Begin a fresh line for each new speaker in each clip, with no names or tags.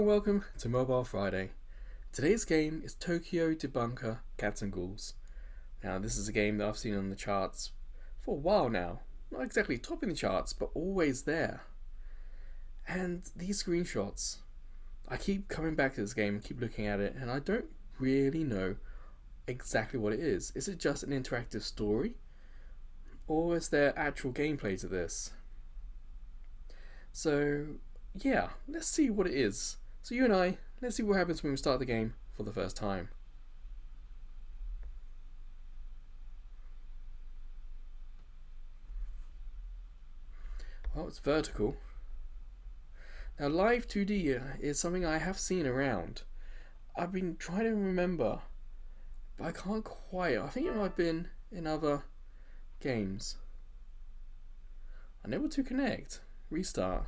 and welcome to Mobile Friday. Today's game is Tokyo Debunker Cats and Ghouls. Now this is a game that I've seen on the charts for a while now. Not exactly topping the charts, but always there. And these screenshots, I keep coming back to this game, keep looking at it, and I don't really know exactly what it is. Is it just an interactive story? Or is there actual gameplay to this? So yeah, let's see what it is. So you and I, let's see what happens when we start the game for the first time. Well, it's vertical. Now live 2D is something I have seen around. I've been trying to remember, but I can't quite. I think it might have been in other games. Unable to connect. Restart.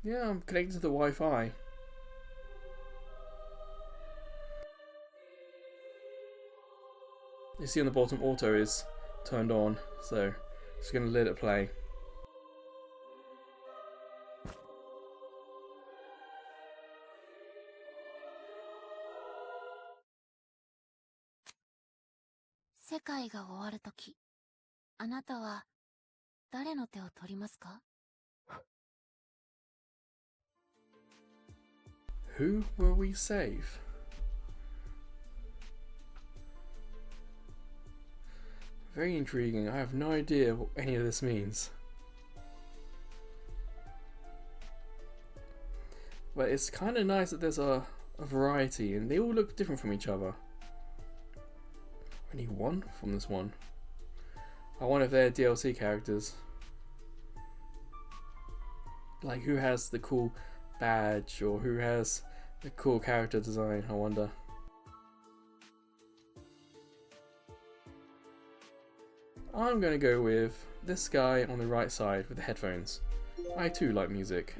Yeah, I'm connected to the Wi-Fi. You see on the bottom, auto is turned on, so just going to let it play. Who will we save? Very intriguing. I have no idea what any of this means. But it's kind of nice that there's a variety and they all look different from each other. Only one from this one. I wonder if they're DLC characters. Like who has the cool badge or who has the cool character design, I wonder. I'm gonna go with this guy on the right side with the headphones. I too like music.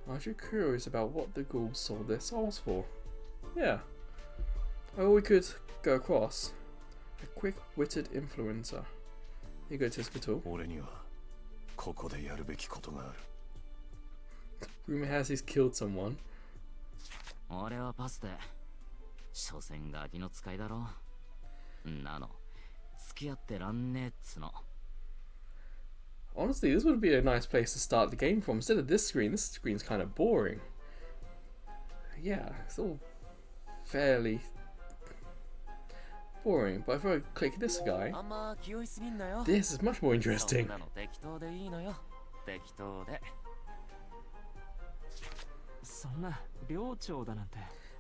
Aren't you curious about what the ghouls sold their souls for? Yeah. Or we could go across. A quick-witted influencer. Egotistical. Rumor has he's killed someone. Honestly, this would be a nice place to start the game from. Instead of this screen's kind of boring. Yeah, it's all fairly boring. But if I click this guy, this is much more interesting.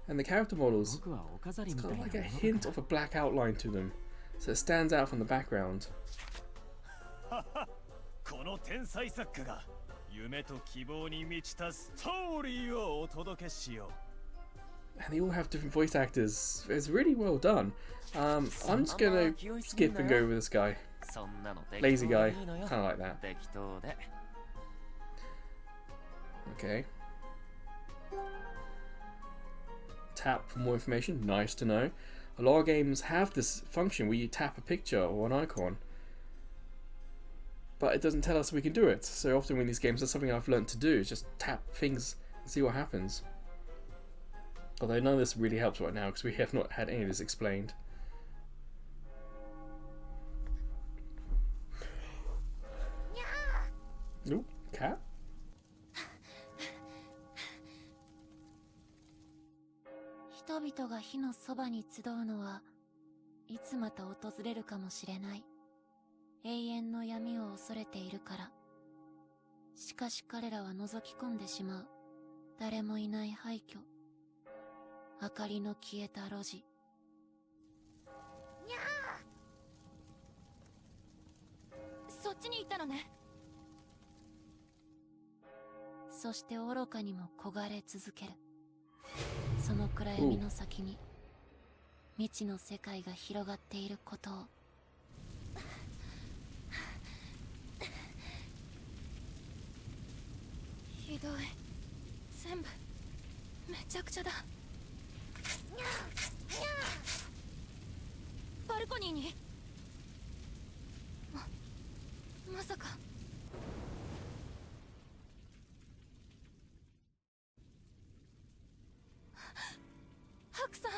And the character models, it's got like a hint of a black outline to them, so it stands out from the background. And they all have different voice actors. It's really well done. I'm just gonna skip and go with this guy. Lazy guy, kind of like that. Okay. Tap for more information, nice to know. A lot of games have this function where you tap a picture or an icon, but it doesn't tell us we can do it. So often in these games, that's something I've learned to do, is just tap things and see what happens. Although none of this really helps right now because we have not had any of this explained. Nope, cat?
さか。ハクさん。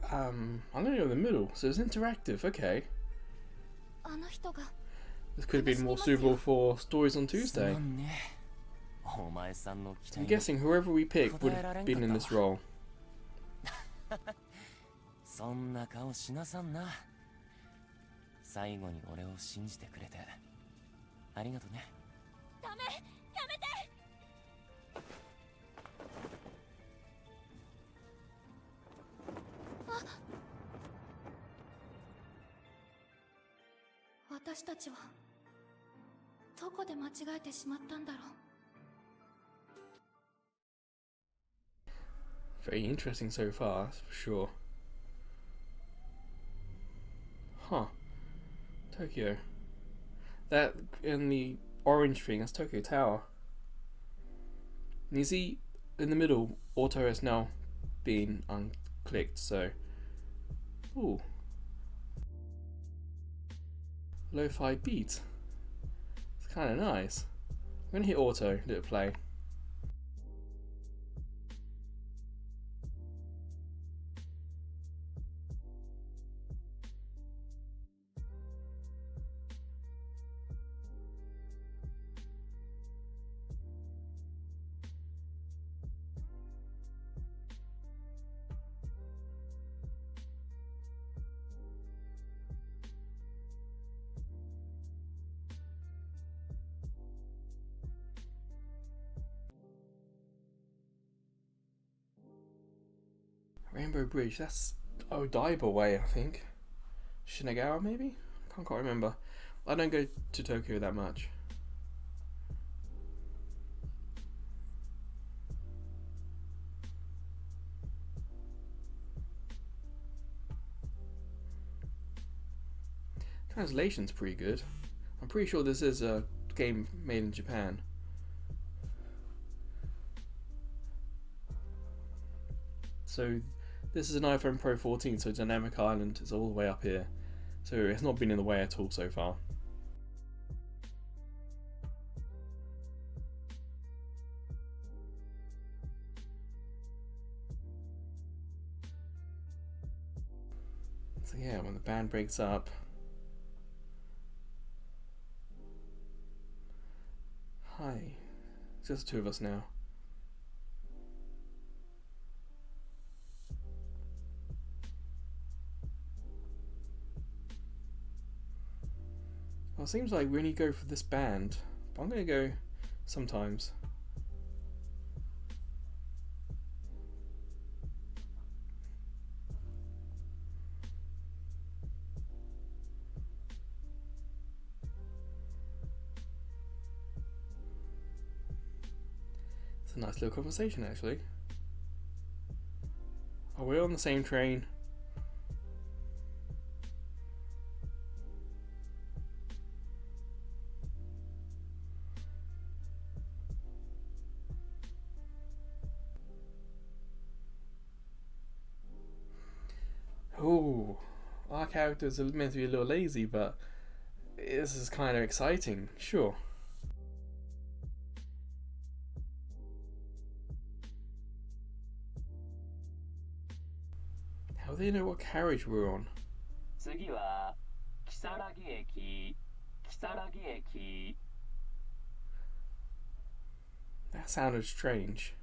I'm gonna go in the middle, so it's interactive, okay.
あの人が
This could have been more suitable for stories on Tuesday.
すまんね。お前さんの期
I'm
待に
guessing whoever we pick would have been in this role.
そんな顔しなさんな。最後に俺を信じてくれてありがとね。
ダメ、やめて。私たちはどこで間違えてしまったんだろう。
Very interesting so far, that's for sure. Huh. Tokyo. That and the orange thing, that's Tokyo Tower. And you see in the middle, auto has now been unclicked, so. Ooh. Lo-fi beat. It's kind of nice. I'm gonna hit auto, let it play. Rainbow Bridge, that's Odaiba way, I think. Shinagawa, maybe? Can't quite remember. I don't go to Tokyo that much. Translation's pretty good. I'm pretty sure this is a game made in Japan. So this is an iPhone Pro 14, so Dynamic Island is all the way up here. So it's not been in the way at all so far. So yeah, when the band breaks up. Hi. It's just the two of us now. Well, it seems like we only go for this band, but I'm going to go sometimes. It's a nice little conversation, actually. Are we on the same train? Oh, our characters are meant to be a little lazy, but this is kind of exciting, sure. How do they know what carriage we're on?
次は木更木駅。木更木駅。
That sounded strange.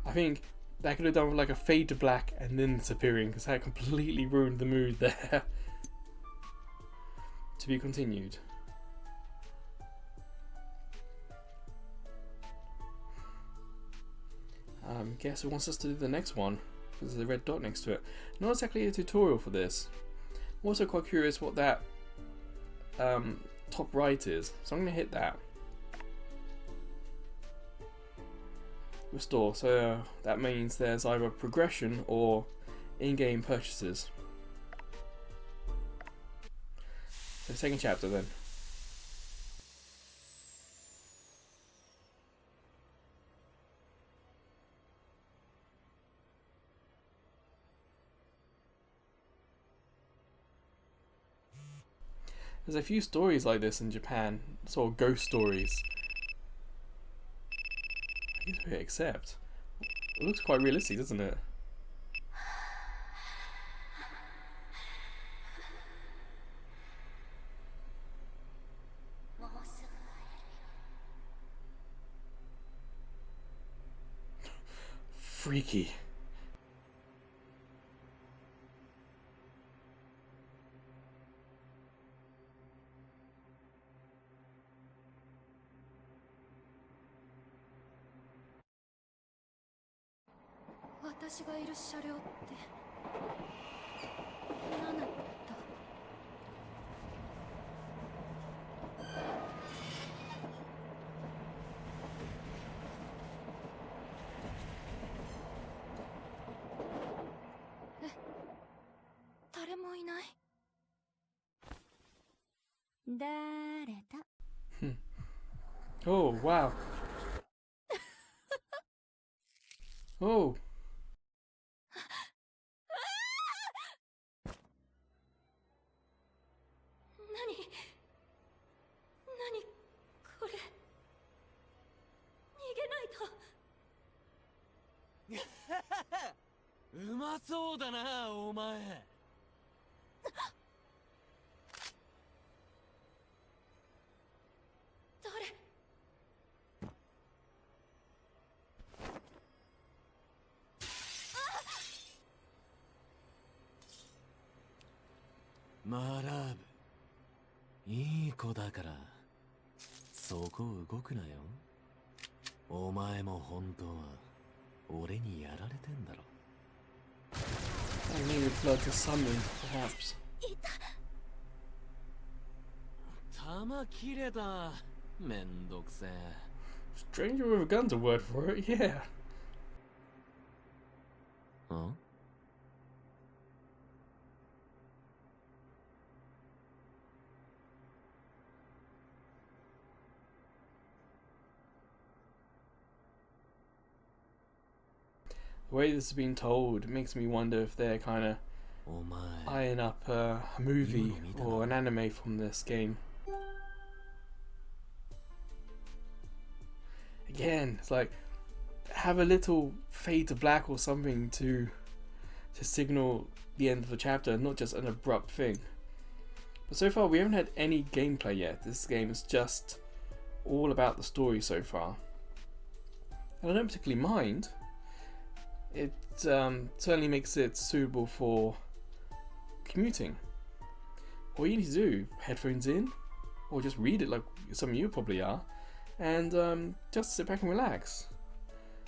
I think that could have done with like a fade to black and then disappearing, because that completely ruined the mood there. To be continued. Guess who wants us to do the next one? There's a red dot next to it. Not exactly a tutorial for this. I'm also quite curious what that top right is, so I'm going to hit that. Restore, so that means there's either progression or in-game purchases. So second chapter then. There's a few stories like this in Japan, sort of ghost stories. I guess we accept. It looks quite realistic, doesn't it? Freaky. Oh, wow. Oh.
Marab, いい子だからそこ動くなよ。お前も本当は俺にやられてんだろ。
I needed blood to summon, perhaps.
弾切れた。めんどくせえ。
Stranger with a gun's a word for it, yeah.
Huh?
The way this is being told makes me wonder if they're kind of eyeing up a movie or an anime from this game. Again, it's like have a little fade to black or something to signal the end of the chapter, not just an abrupt thing. But so far we haven't had any gameplay yet. This game is just all about the story so far. And I don't particularly mind. It certainly makes it suitable for commuting. All you need to do, headphones in, or just read it like some of you probably are, and just sit back and relax.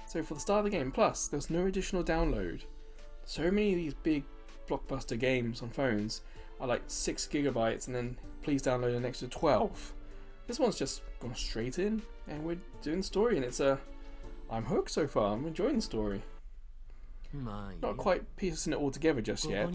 So for the start of the game, plus there's no additional download. So many of these big blockbuster games on phones are like 6 gigabytes and then please download an extra 12. This one's just gone straight in and we're doing story, and I'm hooked so far. I'm enjoying the story. Not quite piecing it all together just yet.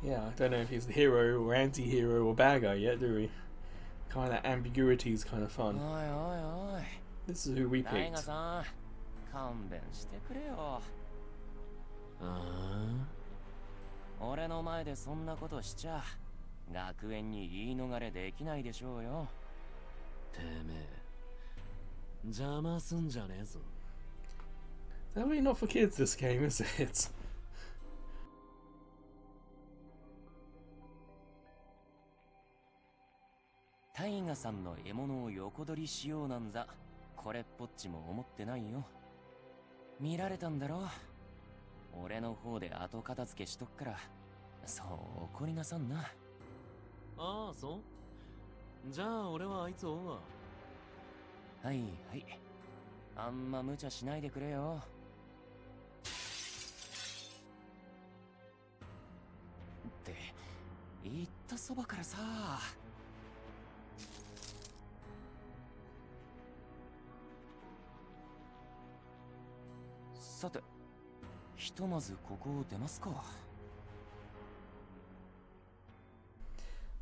Yeah, I don't know if he's the hero or anti-hero or bad guy yet, do we? Kind of that ambiguity is kind of fun. This is who we picked. Definitely not for kids, this game, is it?
タイガさんの獲物を横取りしようなんざこれっぽっちも思ってないよ。見られたんだろ。俺の方で後片付けしとくから、そう怒りなさんな。
ああ、そう。じゃあ俺はあいつ追うわ。
はいはい、あんま無茶しないでくれよ。って言ったそばからさ。さて、ひとまずここを出ますか。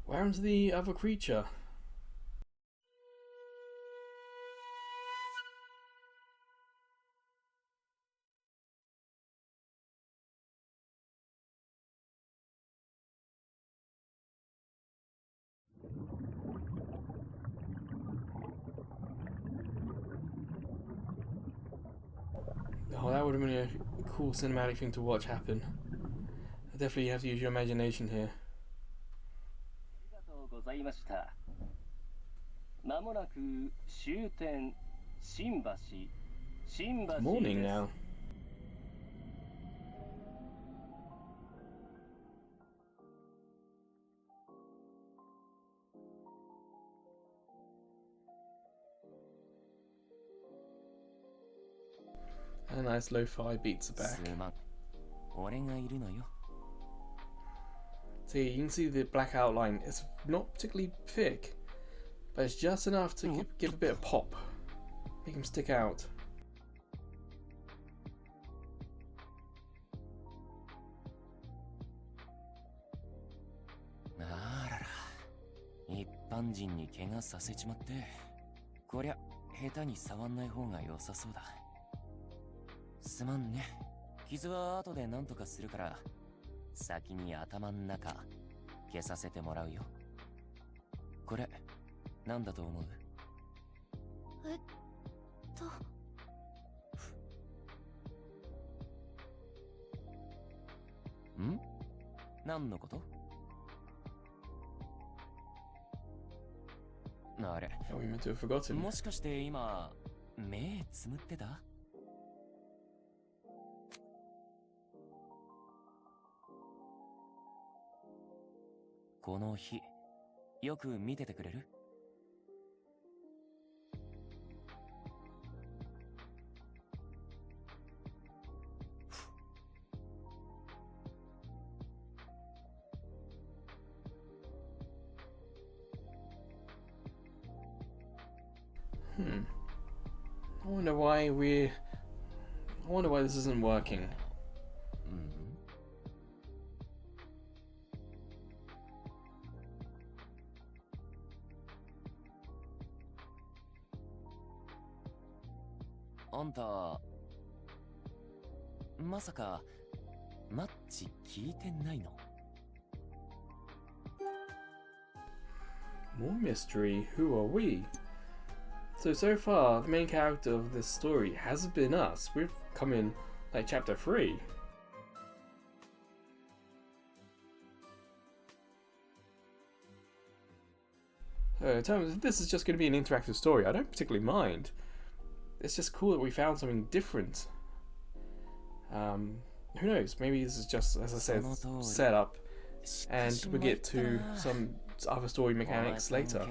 What happened to the other creature? Oh, that would have been a cool cinematic thing to watch happen. Definitely you have to use your imagination here.
ありがとうございました。まもなく終点新橋です。
Morning now. あ nice lo-fi beats are
す
back.
まん、俺がいるのよ。
See, you can see the black outline. It's not particularly thick, but it's just enough to give a bit of pop. Make him stick out.
あらら、一般人に怪我させちまって、こりゃ下手に触んない方が良さそうだ。すまんね。傷は後で何とかするから、先に頭ん中消させてもらうよ。これなんだと思う？ん？何のこと？あれ、
Oh, we meant to have forgotten.
もしかして今目つむってた？この日よく見ててくれる？I
wonder why this isn't working. あんたまさかマッチ聞いてないのMore mystery. Who are we? So far, the main character of this story hasn't been us. We've come in like chapter 3. In terms of this is just going to be an interactive story, I don't particularly mind. It's just cool that we found something different. Who knows? Maybe this is just, as I said, set up, and we get to some other story mechanics later.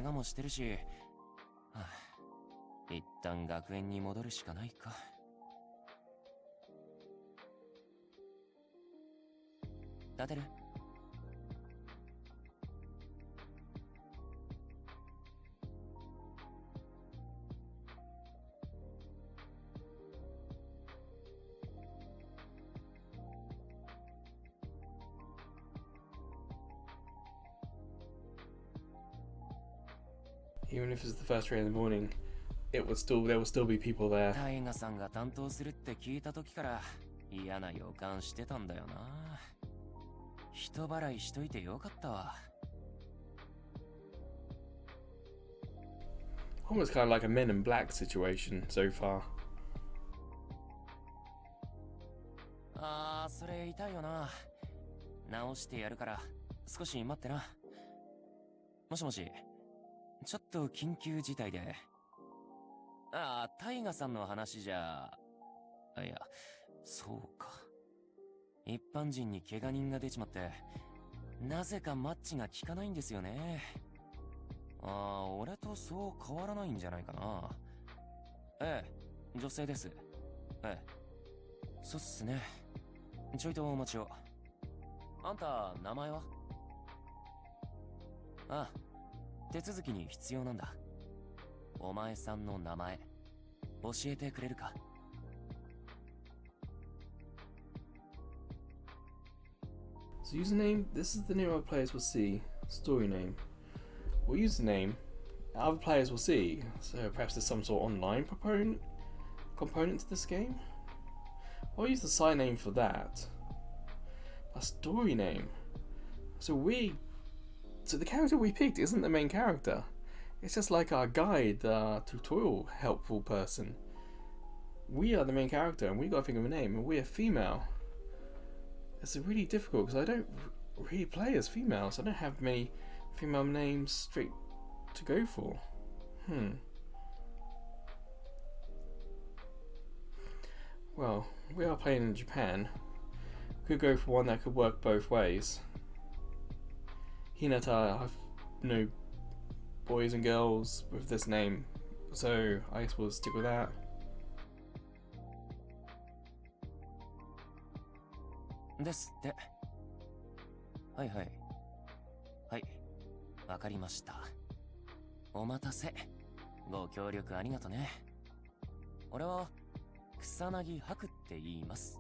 一旦学園に戻るしかないか。立てる？Even
if it's the first train in the morning, there will still be people there.
タイガさんが担当するって聞いた時から嫌な予感してたんだよな。人払いしといてよかったわ。
Almost kind of like a Men in Black situation so far.
あー、それ痛いよな。直してやるから少し待ってな。もしもし、ちょっと緊急事態で。ああ、タイガさんの話じゃ。いや、そうか。一般人に怪我人が出ちまって、なぜかマッチが効かないんですよね。ああ、俺とそう変わらないんじゃないかな。ええ、女性です。ええ。そうっすね。ちょいとお待ちを。あんた、名前は？ああ、手続きに必要なんだ。お前さんの名前、教えてくれるか
So username, this is the name other players will see. Story name. Or username, other players will see. So perhaps there's some sort of online component to this game? I'll use the side name for that. A story name. So the character we picked isn't the main character. It's just like our guide, tutorial helpful person. We are the main character and we gotta think of a name, and we're female. It's really difficult because I don't really play as females. I don't have many female names straight to go for. Well, we are playing in Japan. Could go for one that could work both ways. Hinata, I've no boys and girls with this name, so I guess we'll stick with that.
This. はいはい。はい。わかりました。お待たせ。ご協力ありがとね。俺は草薙白って言います。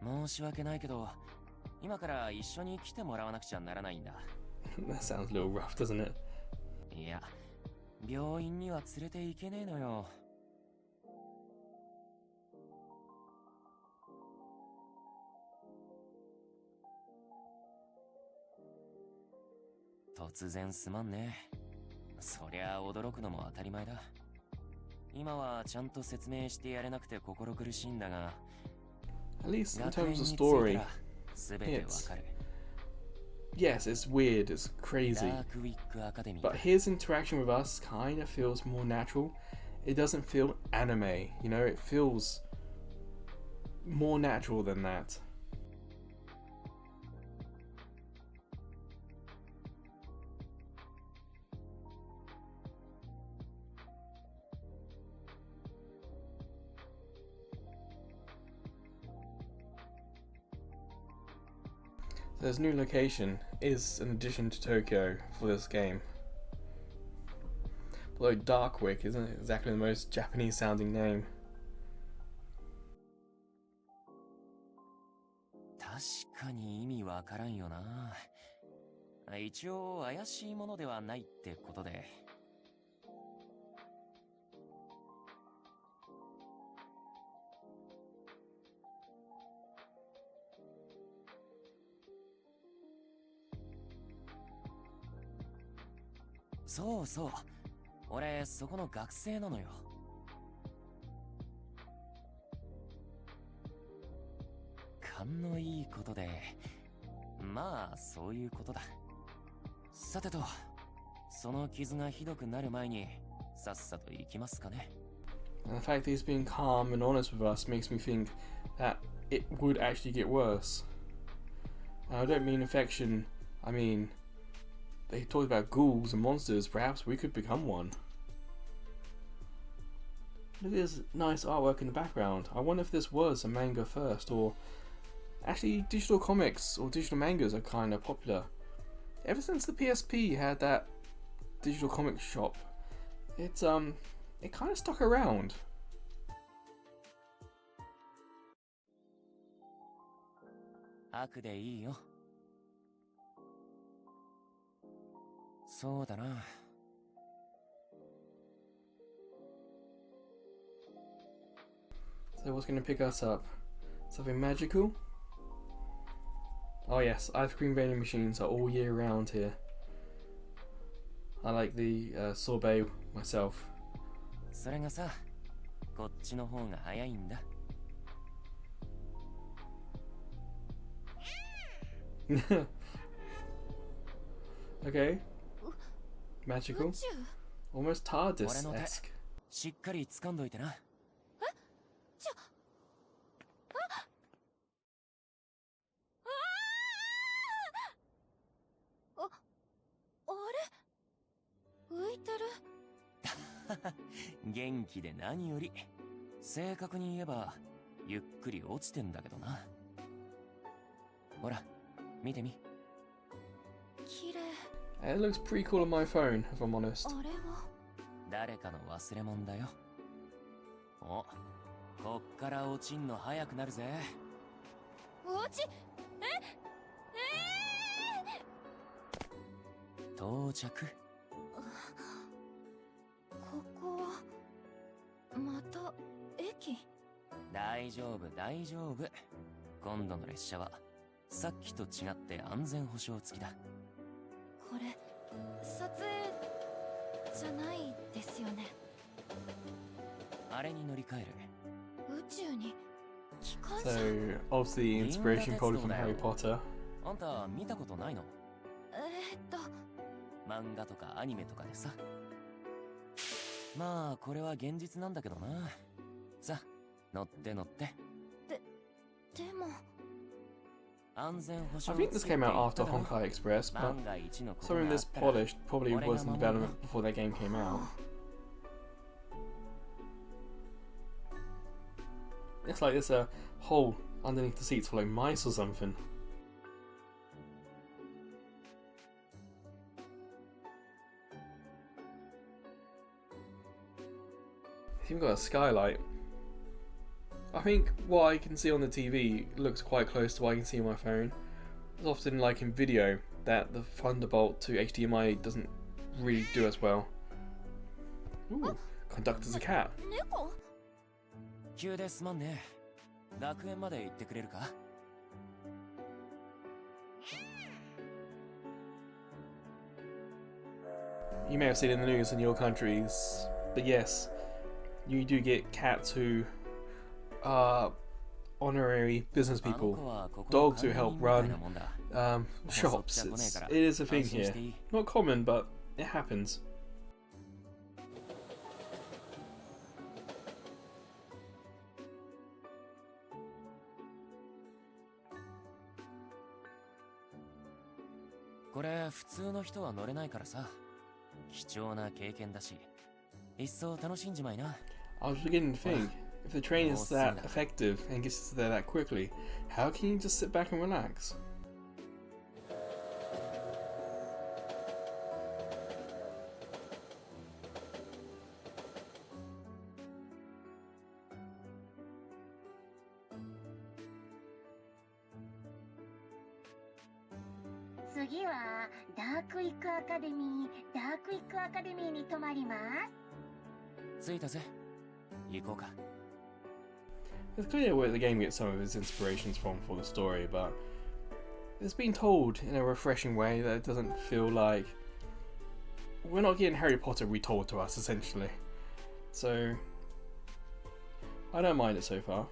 申し訳ないけど、今から一緒に来てもらわなくちゃならないんだ。
That sounds a little rough, doesn't it?
いや、病院には連れて行けねえのよ。突然すまんね。そりゃ驚くのも当たり前だ。今はちゃんと説明してやれなくて心苦しいんだが、
At least in terms of story, yes, it's weird, it's crazy. But his interaction with us kind of feels more natural. It doesn't feel anime, you know, it feels more natural than that. So this new location is an addition to Tokyo for this game. Although Darkwick isn't exactly the most Japanese sounding name.
確かに意味わからんよな。一応怪しいものではないってことで。そうそう、俺そこの学生なのよ。勘のいいことで、まあそういうことだ。さてと、その傷がひどくなる前にさっさと行きますかね。
And the fact that he's being calm and honest with us makes me think that it would actually get worse. Now, I don't mean infection, I mean, they talked about ghouls and monsters, perhaps we could become one. Look at this nice artwork in the background. I wonder if this was a manga first, or actually digital comics or digital mangas are kind of popular. Ever since the PSP had that digital comic shop, it kind of stuck around.
悪でいいよ。そうだな。
So what's going to pick us up? Something magical? Oh yes, ice cream vending machines are all year round here. I like the sorbet myself.
それがさ、こっちの方が早いんだ。
Okay. Magical.
宇宙
Almost
俺の手
TARDIS-esque.
しっかり掴んどいてな。
ちょあれ浮いてる。
元気で何より。正確に言えばゆっくり落ちてんだけどな。ほら見てみ。
綺麗。
It looks pretty cool on my phone, if I'm honest.
あれは
誰かの忘れ物だよ。お、こっから落ちんの早くなるぜ。
落ち
到着。
ここはまた駅。
大丈夫大丈夫。今度の列車はさっきと違って安全保障付きだ。
これ撮影じゃないですよね。
あれに乗り換える。
宇宙に機関車。
So, obviously, inspiration probably from Harry Potter.
あんた見たことないの？
え
漫画とかアニメとかでさ。まあこれは現実なんだけどな。さあ乗って乗って。
でも
I think this came out after Honkai Express, but something this polished probably was in development before that game came out. It's like there's a hole underneath the seats for like mice or something. It's even got a skylight. I think what I can see on the TV looks quite close to what I can see on my phone. It's often like in video that the Thunderbolt to HDMI doesn't really do as well. Ooh, conductor's a cat.
猫。
急ですまんね。学園まで行ってくれるか？
You may have seen in the news in your countries, but yes, you do get cats who are honorary business people, dogs who help run shops. It is a thing here. Not common, but it happens.
これ普通の人は乗れないからさ。貴重な経験だし、一層楽しんじまいな。
I was beginning to think, if the train is that effective and gets us there that quickly, how can you just sit back and relax? It's clear where the game gets some of its inspirations from for the story, but it's been told in a refreshing way that it doesn't feel like we're not getting Harry Potter retold to us, essentially. So I don't mind it so far.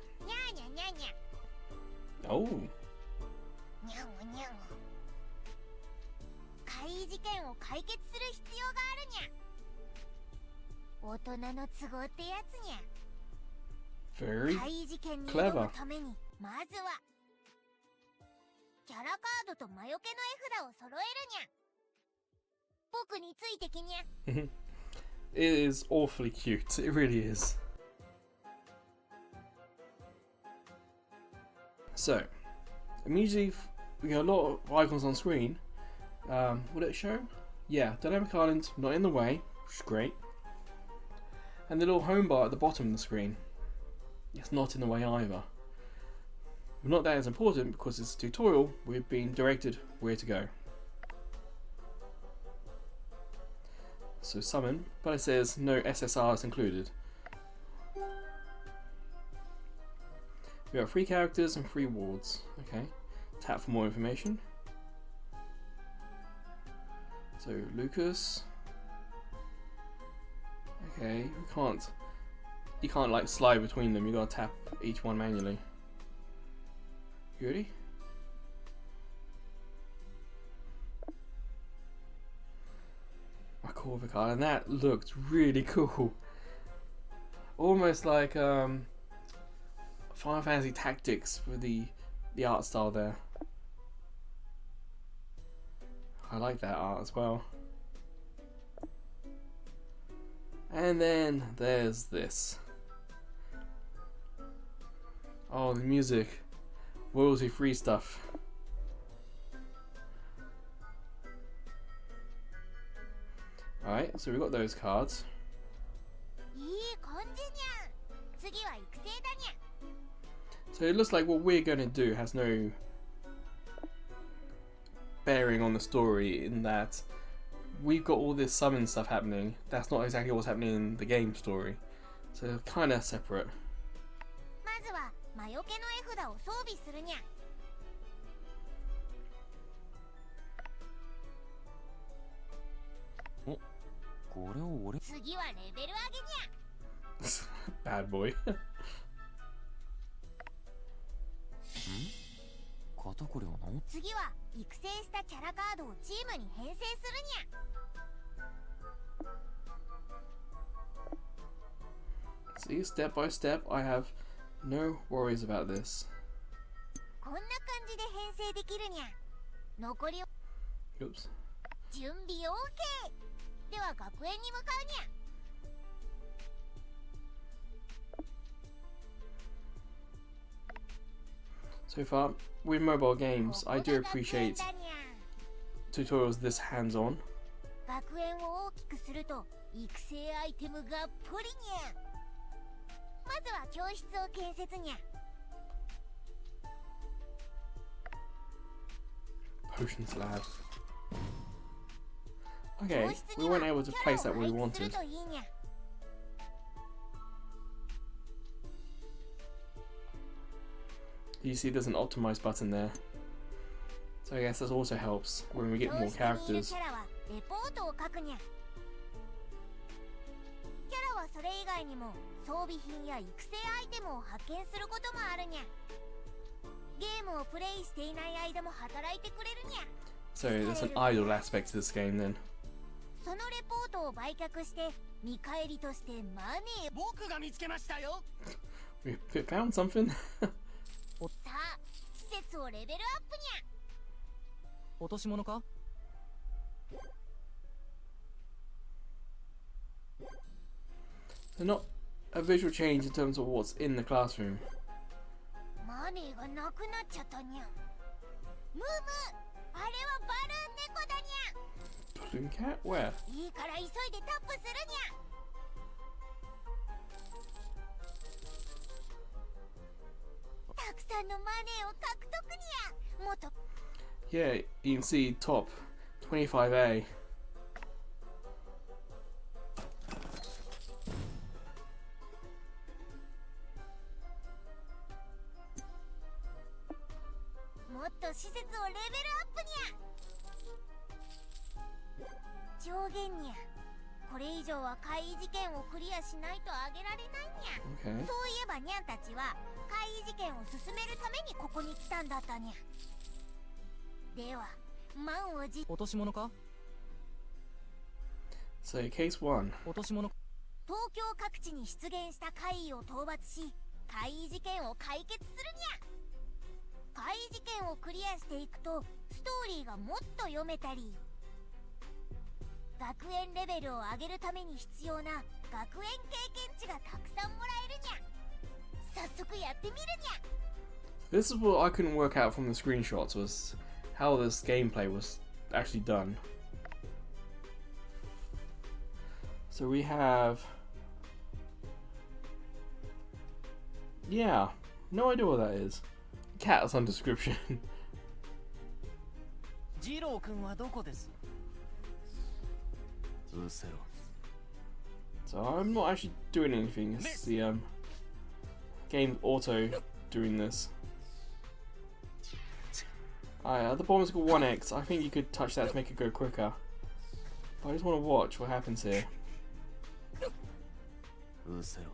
Oh.
事件を解決する必要があるにゃ。大人の都合ってやつにゃ。
Very
怪異事件に挑
clever.
むためにまずはキャラカードと魔除けの絵札を揃えるにゃ。僕についてきにゃ。
It is awfully cute. It really is. So, immediately we got a lot of icons on screen. Will it show? Yeah, dynamic island not in the way, which is great. And the little home bar at the bottom of the screen, it's not in the way either. But not that it's important because it's a tutorial, we've been directed where to go. So summon, but it says no SSRs included. We got 3 characters and 3 wards. Okay, tap for more information. So Lucas. Okay, you can't like slide between them, you gotta tap each one manually. You ready? cool of a card, and that looked really cool. Almost like Final Fantasy Tactics with the art style there. I like that art as well. And then there's this. Oh, the music. Royalty free stuff. Alright, so we've got those cards.
いい感じにゃん。次は育成だにゃ。
So it looks like what we're going to do has no bearing on the story, in that we've got all this summon stuff happening. That's not exactly what's happening in the game story. So they're kind of separate.
まずは魔除けの絵札を装備するにゃ。
これを俺
次はレベル上げにゃ。
Bad boy.
肩こりは治っ
次は育成したキャラカードをチームに編成するにゃ。
See, step by step, I have no worries about this.
こんな感じで編成できるにゃ。残りを
Oops.
準備 OK。では学園に向かうにゃ。
So far, with mobile games, I do appreciate
ここが学園だにゃ。
tutorials this hands-on.
学園を大きくすると育成アイテムがプリにゃ。まずは教室を建設にゃ。
Potions lab. Okay, we weren't able to place that where we wanted. You see there's an optimize button there. So I guess this also helps when we get more characters.
キャラはレポートを書くにゃ。キャラはそれ以外にも装備品や育成アイテムを発見することもあるにゃ。ゲームをプレイしていない間も働いてくれるにゃ。
So there's an idle aspect to this game then.
そのレポートを売却して見返りとしてマネー。
僕が見つけましたよ。
We found something.
さあ、施設をレベルアップにゃ。
落とし物か
So not a visual change in terms of what's in the classroom.
マネーがなくなっちゃったにゃ。ムームー、あれはバルーン猫だにゃ。
Balloon cat? Where?
いいから急いでタップするにゃ。 たくさんのマネーを獲得にゃ。もっと
Yeah, you can see top 25A.
もっと施設をレベルアップにゃ。上限にゃ。これ以上は怪異事件をクリアしないとあげられないにゃ。
Okay.
そういえばニャンたちは怪異事件を進めるためにここに来たんだったにゃ。では満を持
落とし物か
So case 1.
落とし物
東京各地に出現した怪異を討伐し怪異事件を解決するにゃ。怪異事件をクリアしていくとストーリーがもっと読めたり学園レベルを上げるために必要な学園経験値がたくさんもらえるにゃ。早速やってみるにゃ。
This is what I couldn't work out from the screenshots, was how this gameplay was actually done. So we have... Yeah, no idea what that is. Cat's on description.
ジロー君はどこです？
うせろ
So I'm not actually doing anything, it's the game auto doing this. The bomb is called 1X. I think you could touch that to make it go quicker. But I just want to watch what happens here.
うせろ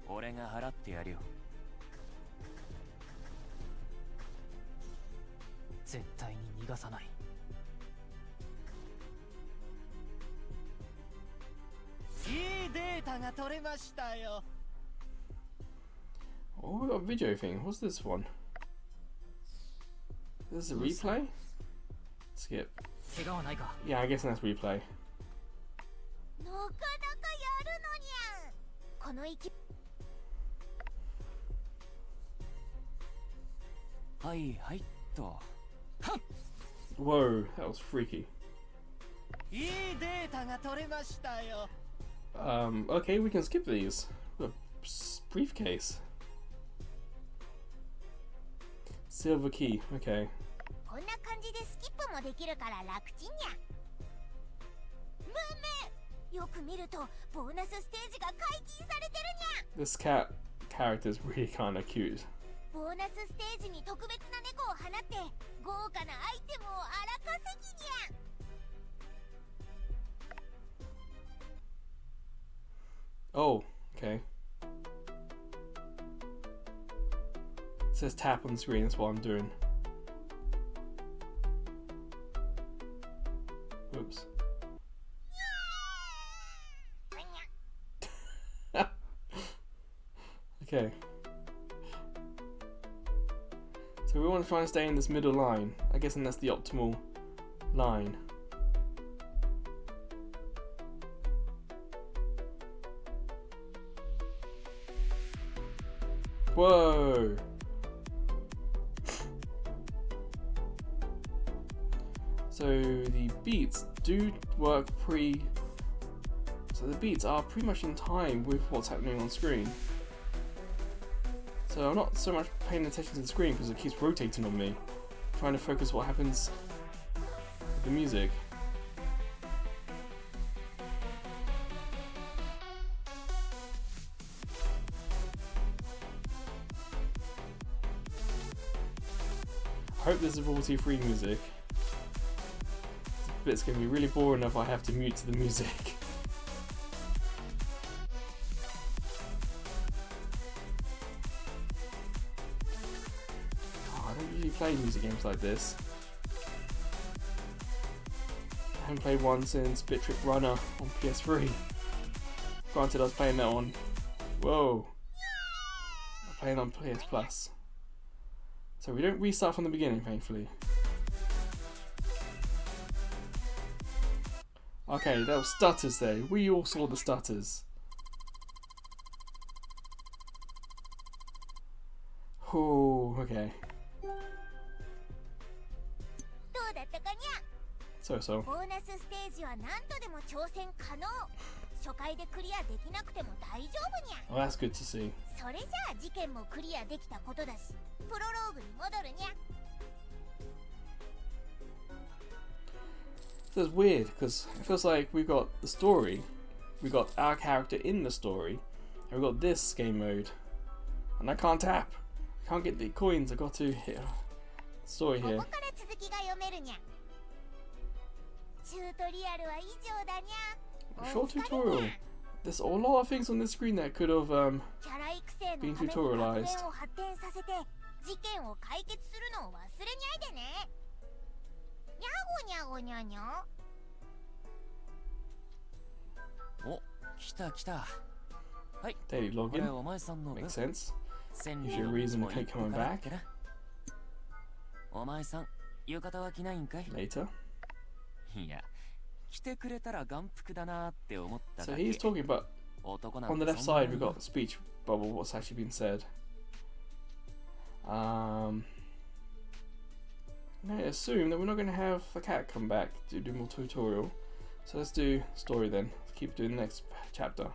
俺が払ってやるよ。
絶対に逃がさない
Oh, we got a video thing. What's this one? This is a replay? Skip. Yeah, I guess that's replay.
なかなかやるのにゃん。この息
はいはいっと。
Whoa, that was freaky.
いいデータが取れましたよ。
Okay, we can skip these. A briefcase. Silver key, okay.
こんな感じでスキップもできるから楽ちんにゃ。むめよく見るとボーナスステージが解禁されてるにゃ。
This cat character is really kinda cute.
ボーナスステージに特別な猫を放って豪華なアイテムを荒稼ぎにゃ。
Oh, okay. It says tap on the screen, that's what I'm doing. Oops. Okay. So we want to try and stay in this middle line. I guess that's the optimal line. Whoa! So the beats do work so the beats are pretty much in time with what's happening on screen. So I'm not so much paying attention to the screen because it keeps rotating on me, trying to focus what happens with the music. I hope this is royalty-free music. This bit's gonna be really boring if I have to mute the music. Oh, I don't usually play music games like this. I haven't played one since Bit Trip Runner on PS3. Granted, I was playing that on. Whoa! I'm playing on PS Plus. So we don't restart from the beginning, thankfully. Okay, there were stutters there. We all saw the stutters. Oh, okay.
どうだったかにゃ。
So.
ボーナスステージは何度でも挑戦可能。初回でクリアできなくても大丈夫にゃ。
Oh, that's good to see.
それじゃあ事件もクリアできたことだし、プロローグに戻るにゃ。
So it's weird because it feels like we've got the story, we got our character in the story, and we've got this game mode, and I can't tap. I can't get the coins. I got to hit the story
こ
here.
こから続きが読めるにゃ。チュートリアルは以上だにゃ。
A short tutorial. There's a lot of things on this screen that could have
キャラ育成の
been
ために
tutorialized.
学園を発展させて事件を解決するのを忘れにゃいでね。にゃごにゃごにゃにゃ。
お、来た来た。はい。
daily
これ
login.
お前さんの分。
Makes sense.
千
Usually a reason to keep coming back.
お前さん、浴衣は着ないんかい？
Later.
いや、着てくれたら眼福だなって思っただ
So
け。
he's talking about
男なん
on the
て
left
そんな
side. We've got the speech bubble. What's actually been said. I assume that we're not going to have the cat come back to do more tutorial. So let's do story then. Let's keep doing the next chapter.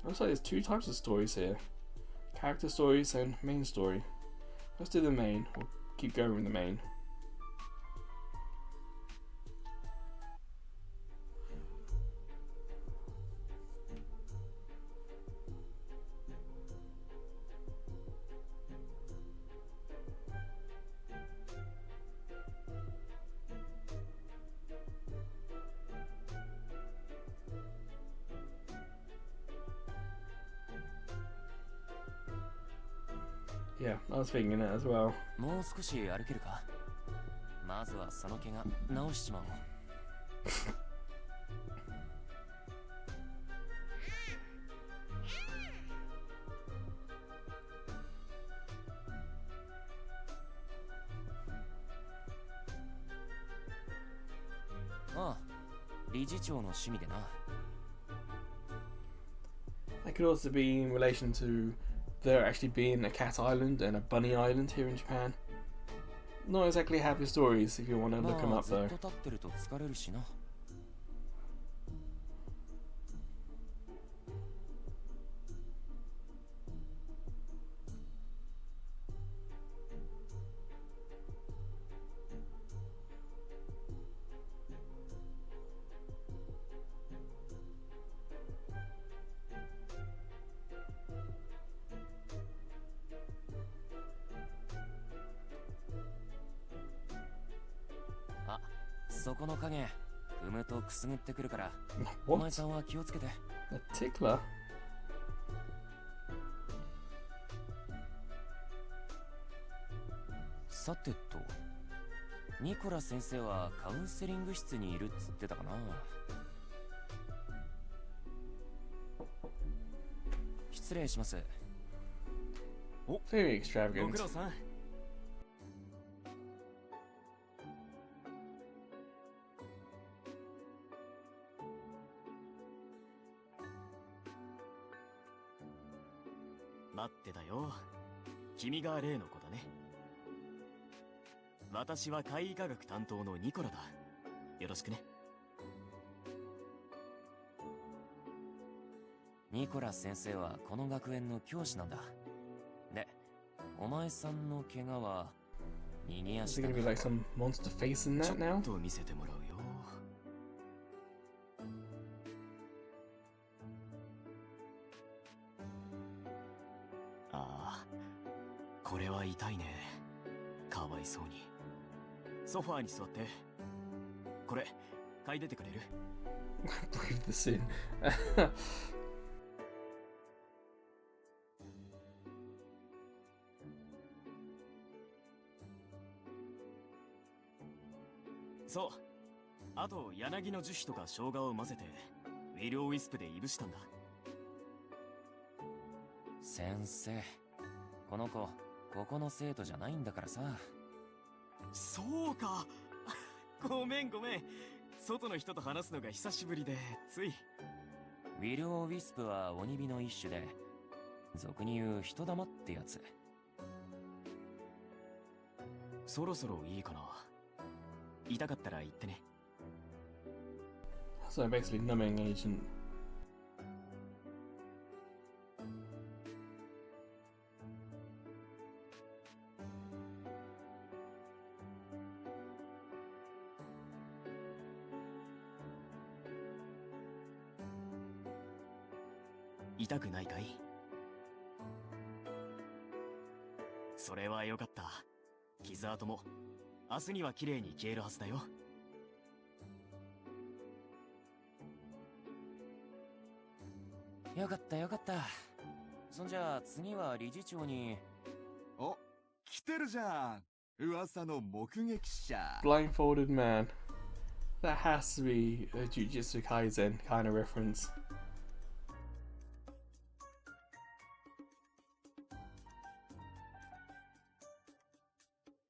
Looks like there's two types of stories here. Character stories and main story. Let's do the main. We'll keep going with the main. Yeah, I was thinking that as well.
もう少し歩けるか？まずはその怪我直しちまおう。
理事長の趣味でな。
That could also be in relation to there actually being a cat island and a bunny island here in Japan. Not exactly happy stories if you want to look them
まあ
up
ずっ
though.
と立ってると疲れるしな。あ、そこの影踏むとくすぐってくるから、お前
What?
さんは気をつけて。
A tickler?
さてと、ニコラ先生はカウンセリング室にいるっつってたかな。失礼します。
Very
ご
extravagant.
苦労さん。
待ってたよ。君が例の子だね。私は怪異科学担当のニコラだ。よろしくね。
ニコラ先生はこの学園の教師なんだ。で、お前さんの怪我は逃げ
Is
足
there
だ
gonna
な。
be like some monster face in
ちょ
that now?
っと見せてもらうよ。ああ、これは痛いね。かわいそうに。ソファーに座って。これ、嗅いでてくれる？
Breathe this in.
そう。あと、柳の樹皮とか生姜を混ぜて、ウィル・オ・ウィスプでいぶしたんだ。
先生、この子、ここの生徒じゃないんだからさ。
そうか。ごめんごめん。外の人と話すのが久しぶりで、つい。
ウィル・オ・ウィスプは鬼火の一種で、俗に言う人玉ってやつ。
そろそろいいかな。痛かったら言ってね。
So basically numbing agent.
痛くないかい？それはよかった。傷跡も明日には綺麗に消えるはずだよ。
よかったよかった。そんじゃあ次は理事長に。
お、来てるじゃん。噂の目撃者。
Blindfolded man. That has to be a Jujutsu Kaisen kind of reference.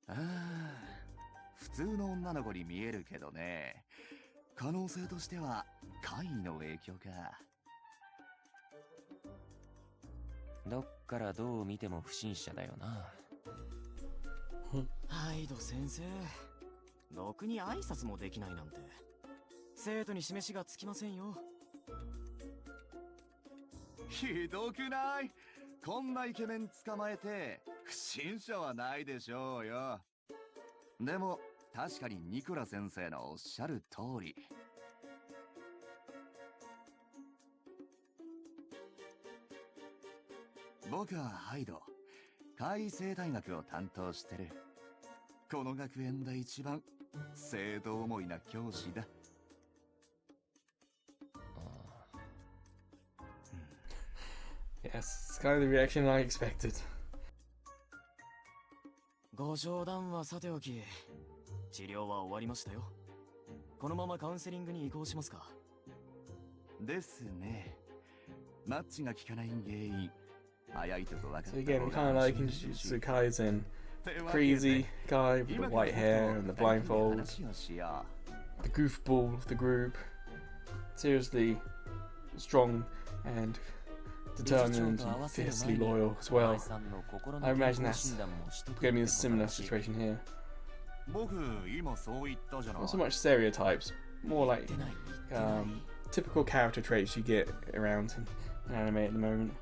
ああ、普通の女の子に見えるけどね。可能性としては怪異の影響か。
どっからどう見ても不審者だよな。
ハイド先生、ろくに挨拶もできないなんて。生徒に示しがつきませんよ。
ひどくない？こんなイケメン捕まえて不審者はないでしょうよ。でも確かにニコラ先生のおっしゃる通り。僕はハイド、怪異生態学を担当してる。この学園で一番生徒思いな教師だ。
Yes, it's kind of the reaction I expected.
ご冗談はさておき、治療は終わりましたよ。このままカウンセリングに移行しますか？
ですね。マッチが効かない原因、早いとこ分かった
So again, kind of like in Jujutsu Kaisen, crazy guy with the white hair and the blindfold, the goofball of the group, seriously strong and determined and fiercely loyal as well. I imagine that's going to be a similar situation here.
僕今そう言ったじゃない
Not so much stereotypes, more like typical character traits you get around in anime at the moment.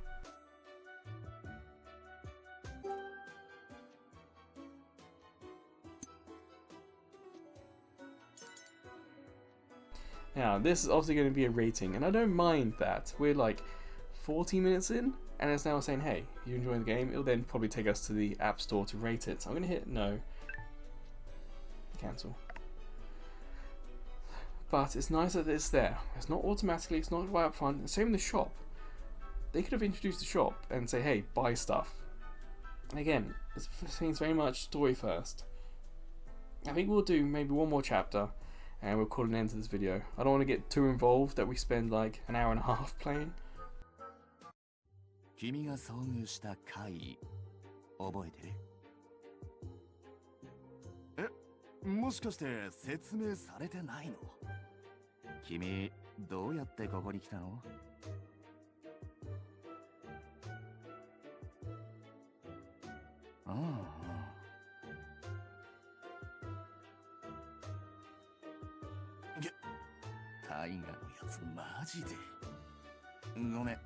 Now, this is obviously going to be a rating, and I don't mind that. We're like 40 minutes in, and it's now saying, hey, you enjoying the game? It'll then probably take us to the App Store to rate it. So I'm going to hit no. Cancel. But it's nice that it's there. It's not automatically, it's not right up front. Same in the shop. They could have introduced the shop and say, hey, buy stuff. And again, it seems very much story first. I think we'll do maybe one more chapter and we'll call an end to this video. I don't want to get too involved that we spend like an hour and a half playing.
君が遭遇した怪異覚えてる？え、もしかして説明されてないの？君どうやってここに来たの？ああ。タイガのやつマジで。ごめん。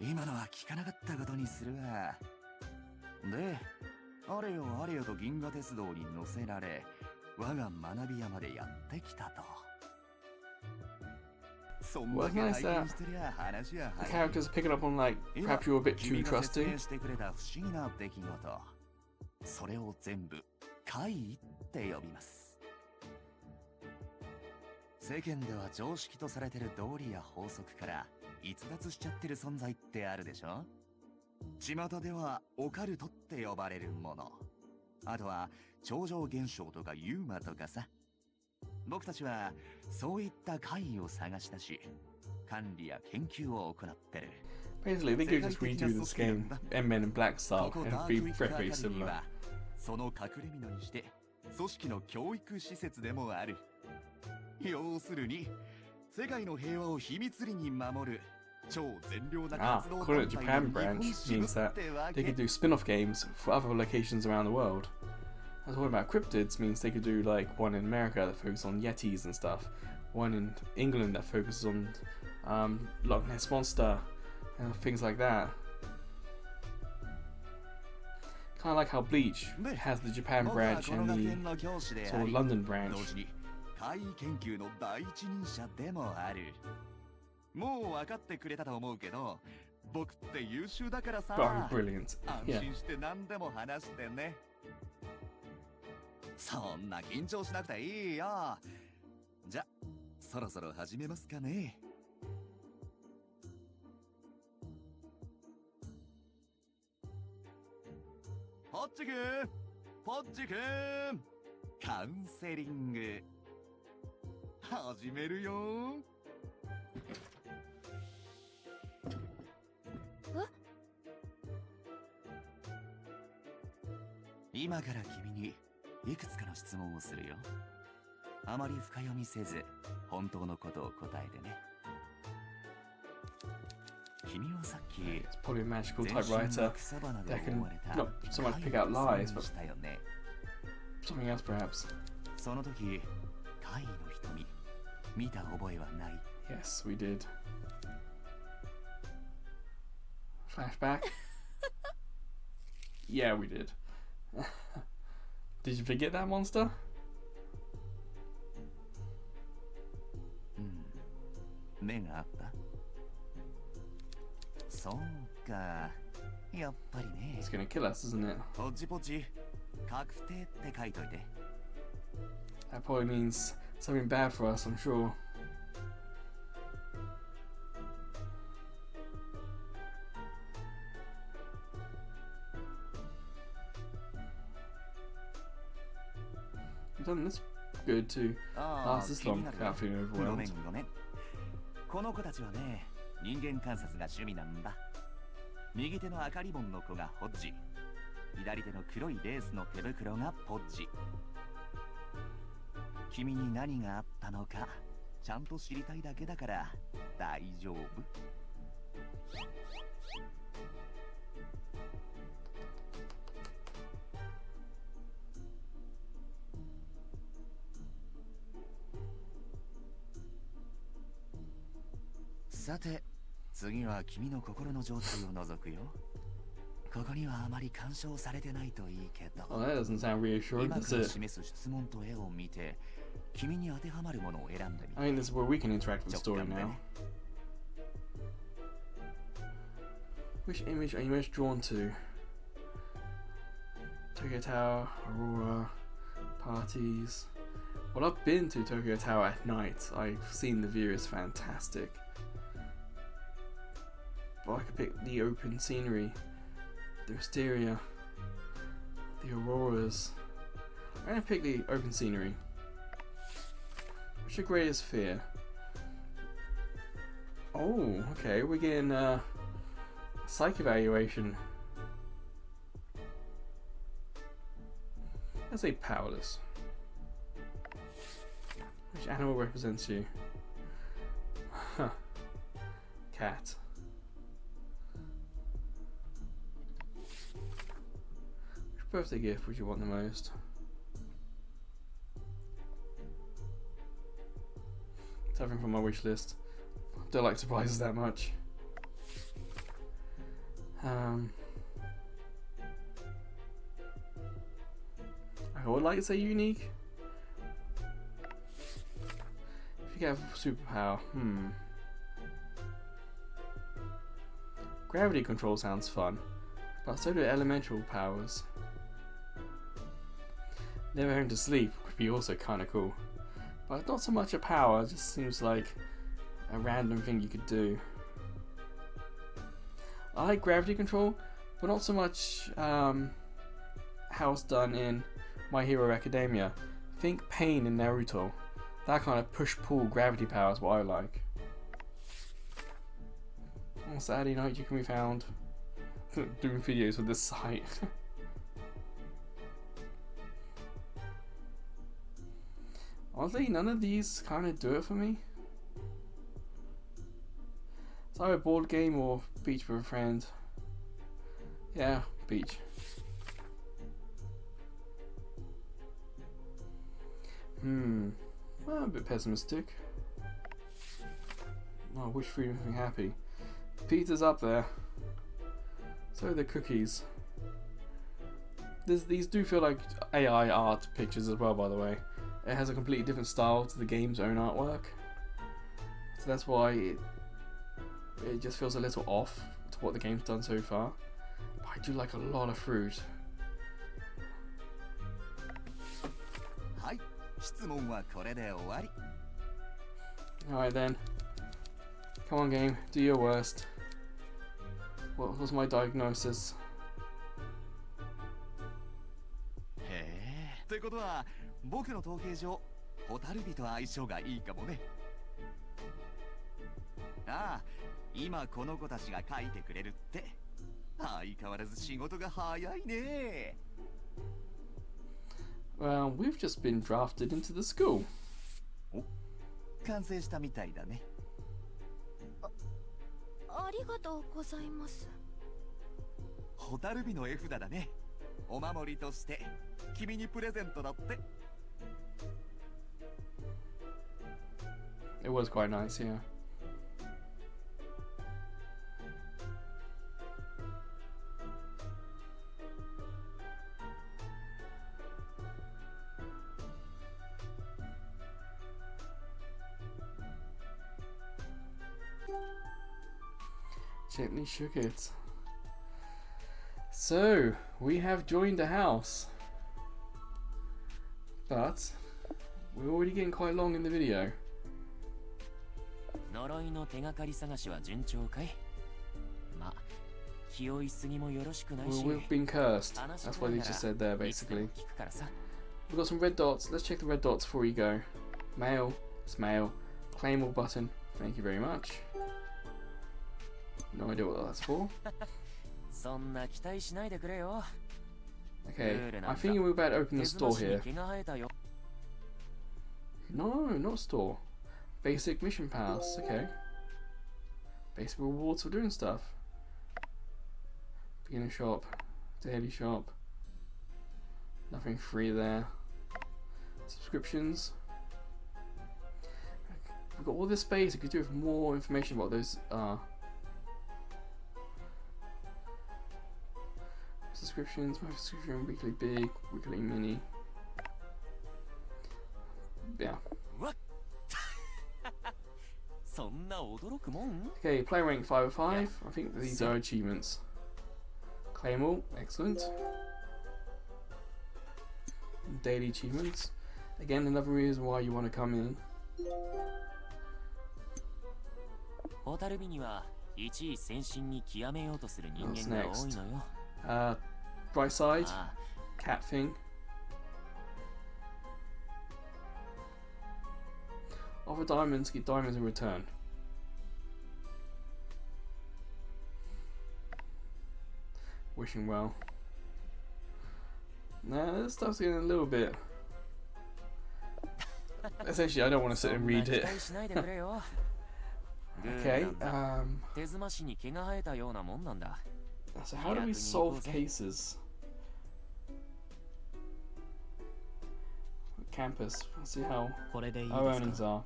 今のは聞かなかったことにするわ。で、あれよあれよと銀河鉄道に乗せられ、我が学び屋までやってきたと。そんだけ体験してりゃ話は早い。
The characters are picking up on like perhaps you're a bit too trusting.
してくれた不思議な出来事。それを全部怪異って呼びます。世間では常識とされてる道理や法則から逸脱しちゃってる存在ってあるでしょ？巷ではオカルトって呼ばれるもの。あとは超常現象とかユーマとかさ。僕たちはそういった怪異を探し出し、管理や研究を行ってる。
Basically, they could just redo this game, Men in Black style, and be very similar.
その隠れ蓑にして組織の教育施設でもある。要するに世界の平和を秘密裏に守る超善良な活動
calling it Japan branch means that they could do spin-off games for other locations around the world. I was talking about cryptids means they could do like one in America that focuses on Yetis and stuff, one in England that focuses on Loch Ness Monster and things like that. Kind of like how Bleach has the Japan branch and the sort of London branch.
怪異研究の第一人者でもある。もう分かってくれたと思うけど、僕って優秀だからさ。
But I'm brilliant.
安心して何でも話してね。そんな緊張しなくていいよ。じゃ、そろそろ始めますかね。ポッチくん、ポッチくん、カウンセリング。始めるよ。今から君にいくつかの質問をするよ。あまり深読みせず、本当のことを答えてね。君はさっき
It's probably a magical typewriter that can not so much pick out lies, but something else perhaps.
その時、怪異の瞳、見た覚えはない。
Yes, we did. Flashback? Yeah, we did. Did you forget that monster?
目があった。そうか。やっぱりね。
It's gonna kill us, isn't it?
ポッチポチ、確定って書いといて。
That probably means something bad for us, I'm sure. You've done this good to last this long without feeling
ごめ
overwhelmed.
んごめん。この子たちはね、人間観察が趣味なんだ。右手の赤リボンの子がホッジ。左手の黒いレースの手袋がポッジ。君に何があったのかちゃんと知りたいだけだから大丈夫。さて、次は君の心の状態を除くよ。ここにはあまり干渉されてないといいけど。
Well, that doesn't sound reassuring,
今
does
から
it?
示す質問と絵を見て、君に当てはまるものを選んでみて。
I think this is where we can interact with the story now. Which image are you most drawn to? Tokyo Tower, Aurora, parties. Well, I've been to Tokyo Tower at night. I've seen the view is fantastic. But I could pick the open scenery, the wisteria, the auroras. I'm gonna pick the open scenery. What's your greatest fear? Oh, okay, we're getting psych evaluation. Let's say powerless. Which animal represents you? Huh. Cat. Which birthday gift would you want the most? Something from my wish list. Don't like surprises that much. I would like to say unique. If you get a superpower, Gravity control sounds fun, but so do elemental powers. Never having to sleep would be also kinda cool. But not so much a power, it just seems like a random thing you could do. I like gravity control, but not so much how it's done in My Hero Academia. Think Pain in Naruto. That kind of push-pull gravity power is what I like. On Saturday night you can be found doing videos with this site. Honestly, none of these kind of do it for me. It's either a board game or beach with a friend. Yeah, beach. Well, I'm a bit pessimistic. Oh, wish for anything happy. Pizza's up there. So are the cookies. These do feel like AI art pictures as well, by the way. It has a completely different style to the game's own artwork. So that's why it just feels a little off to what the game's done so far. But I do like a lot of fruit.
はい、質問はこれで終わり。
Alright then. Come on game, do your worst. What was my diagnosis?
へえ。ということは、僕の統計上、ホタルビと相性がいいかもね。ああ、今この子たちが書いてくれるって。相変わらず仕事が早いね。
Well, we've just been drafted into the school.
お、完成したみたいだね。
ありがとうございます。
ホタルビの絵札だね。お守りとして君にプレゼントだって。
It was quite nice, yeah. Gently shook it. So, we have joined a house. But, we're already getting quite long in the video.
呪いの手がかり探しは順調かい？まあ、気負いすぎもよろしくないし。
Well, we've been cursed. That's what they just said there, basically. We've got some red dots. Let's check the red dots before you go. Mail. It's mail. Claim all button. Thank you very much. No idea what that's for.
そんな期待しないでくれよ。
Okay, I think we're about to open the store here. No, not store. Basic mission pass, okay. Basic rewards for doing stuff. Beginner shop, daily shop. Nothing free there. Subscriptions. We've got all this space. We could do with more information about those subscriptions. My subscription, weekly big, weekly mini. Yeah. Okay, play rank 505. I think these are achievements. Claim all, excellent. Daily achievements. Again, another reason why you want to come in. What's next? Bright side, cat thing. Offer diamonds, get diamonds in return. Wishing well. Nah, this stuff's getting a little bit. Essentially, I don't want to sit and read it. Okay, so how do we solve cases? Campus, let's see how our earnings are.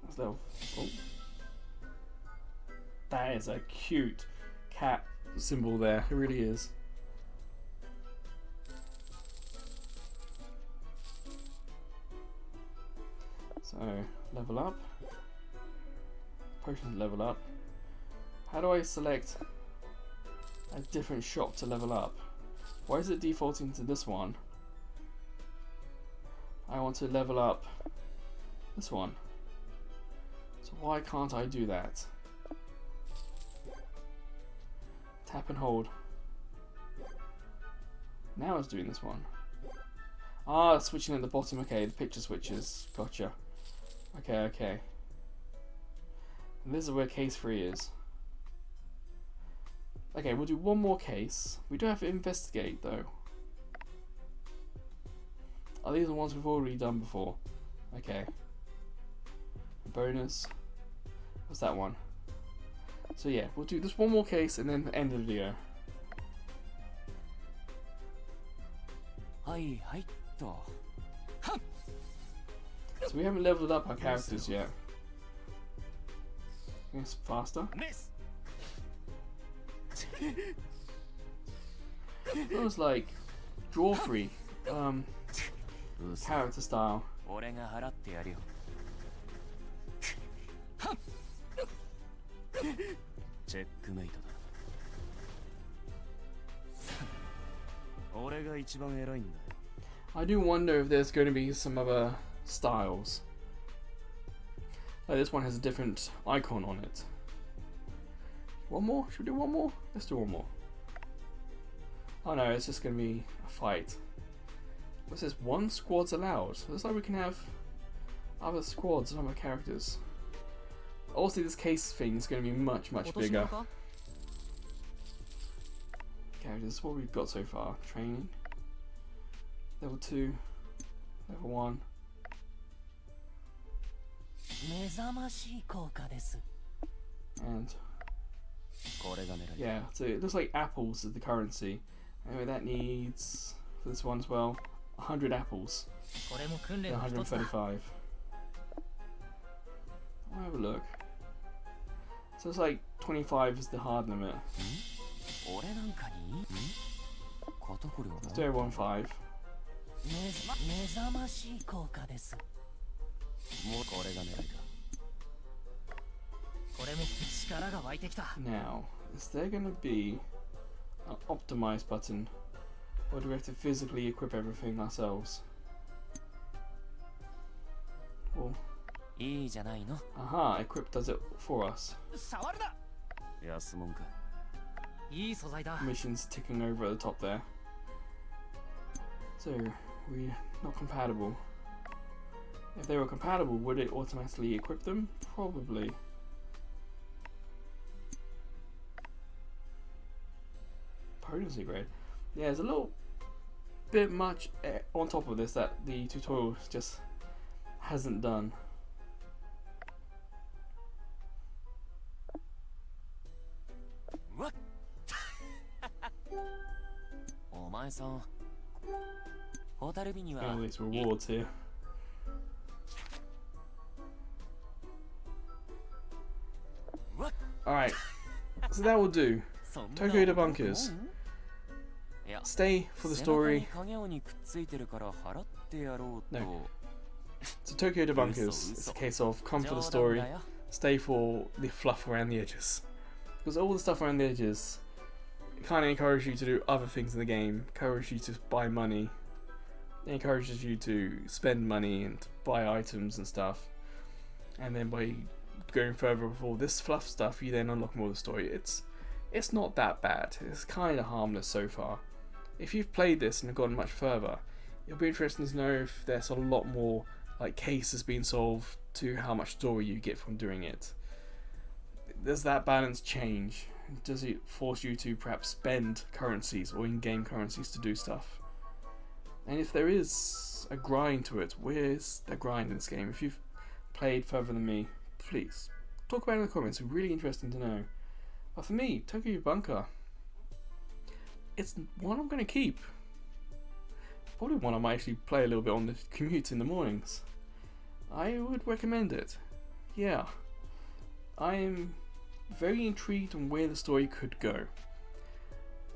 That's level. Oh. That is a cute cat symbol there, it really is. So, level up. Potions level up. How do I select a different shop to level up? Why is it defaulting to this one? I want to level up this one. So why can't I do that? Tap and hold. Now it's doing this one. Ah, it's switching at the bottom. Okay, the picture switches. Gotcha. Okay, okay. And this is where case 3 is. Okay, we'll do one more case. We do have to investigate though. Are these the ones we've already done before? Okay. Bonus. What's that one? So yeah, we'll do this one more case and then end the video. So we haven't leveled up our characters yet. Yes, faster. It was like draw free character style. I do wonder if there's going to be some other styles. Like this one has a different icon on it. One more? Should we do one more? Let's do one more. Oh no, it's just going to be a fight. What says? One squad's allowed. So it's like we can have other squads and other characters. Also, this case thing is going to be much bigger. Okay, this is what we've got so far. Training. Level 2. Level 1. And yeah, so it looks like apples is the currency. Anyway, that needs, for this one as well, 100 apples. 135. I'll have a look. So it's like 25 is the hard limit. Let's do 1.5. Now, is there going to be an optimize button, or do we have to physically equip everything ourselves? Well, aha, equip does it for us. Missions ticking over at the top there. So, we're not compatible. If they were compatible, would it automatically equip them? Probably. Potency grade. Yeah, there's a little bit much on top of this that the tutorial just hasn't done.
What? お前さん、ホタルビには
All these rewards here.
What?
Alright, so that will do.
そんな
Tokyo Debunkers.
いや
Stay for the
背中に
story.
影鬼くっついてるから払ってやろうと
No. So Tokyo Debunkers, it's a case of come for the story,
冗談だよ
stay for the fluff around the edges. Because all the stuff around the edges kind of encourages you to do other things in the game, encourages you to buy money, encourages you to spend money and to buy items and stuff. And then by going further with all this fluff stuff, you then unlock more of the story. It's not that bad. It's kind of harmless so far. If you've played this and have gone much further, it'll be interesting to know if there's a lot more like cases being solved to how much story you get from doing it. Does that balance change? Does it force you to perhaps spend currencies or in-game currencies to do stuff? And if there is a grind to it, where's the grind in this game? If you've played further than me, please talk about it in the comments. It's really interesting to know. But for me, Tokyo Debunker, it's one I'm going to keep. Probably one I might actually play a little bit on the commute in the mornings. I would recommend it. Yeah. I'm very intrigued on where the story could go.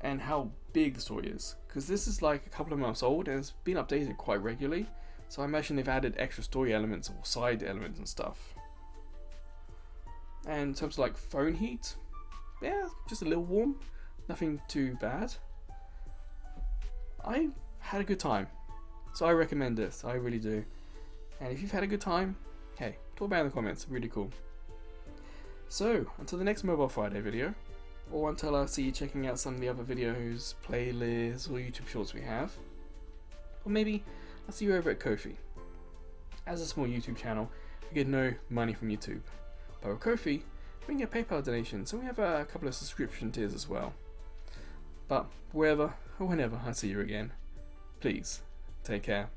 And how big the story is. Because this is like a couple of months old and it's been updated quite regularly. So I imagine they've added extra story elements or side elements and stuff. And in terms of like phone heat, yeah, just a little warm. Nothing too bad. I had a good time. So I recommend this, I really do. And if you've had a good time, hey, talk about it in the comments, really cool. So, until the next Mobile Friday video, or until I see you checking out some of the other videos, playlists, or YouTube shorts we have, or maybe I'll see you over at Ko-fi. As a small YouTube channel, we get no money from YouTube. But with Ko-fi, we can get PayPal donations, and we have a couple of subscription tiers as well. But wherever or whenever I see you again, please take care.